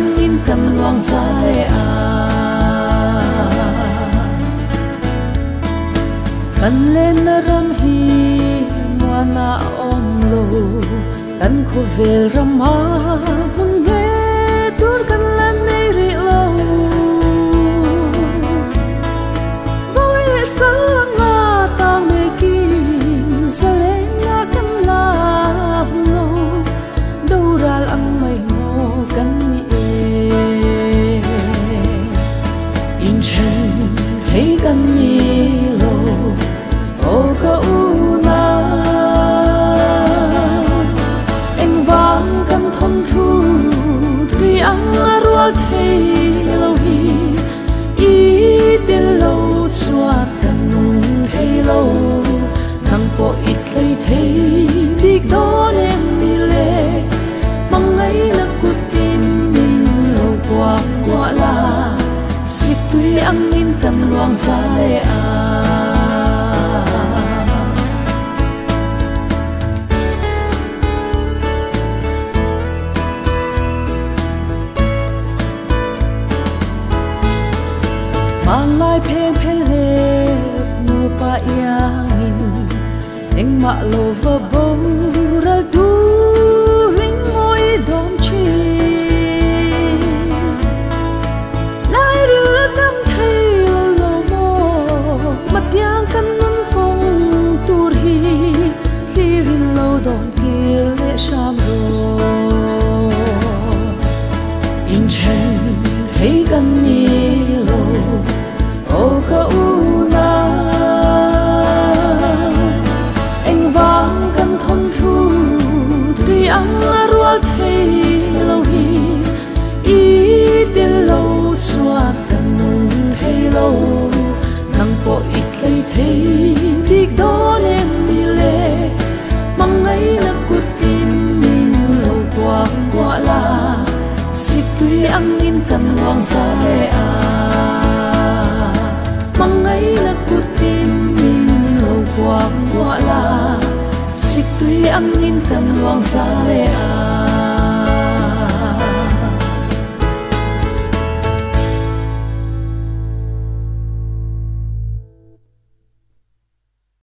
ang in kan luang zale a kan len na ram hi wana om lo kan ko vel rama mun nge tur kan lan nei ri lo bori sa nga ta me ki zale nga kan la lo doural ang mai mo kan ni e in chen hey kan ni lo o ka una anh vang kan thon thu tuy ang rual thei lo hi i til lo chuat kan nung thei lo nang po it lei thei big don em mi le mang ngai na kut tin min lo kwa kwa la sip tuy ang in kan luang sa le a lai phe phe le nu pa yang eng ma lo va bo ra du ring moi dom chi lai ru dam thai lo lo mo mat yang kan nun kong tur hi si rin lo dom ki le sham ro in chen hey kan ni lo o ka una anh vang kan thon thu tuy ang rual thei lo hi i til lo chuat kan nung thei lo nang po it lei thei big don em mi le mang ngai na kut tin min lo quang kwa la sip tuy ang in kan luang sa le a mang ngai na kut tin min lo quang kwa la sip tuy ang in kan luang sa le a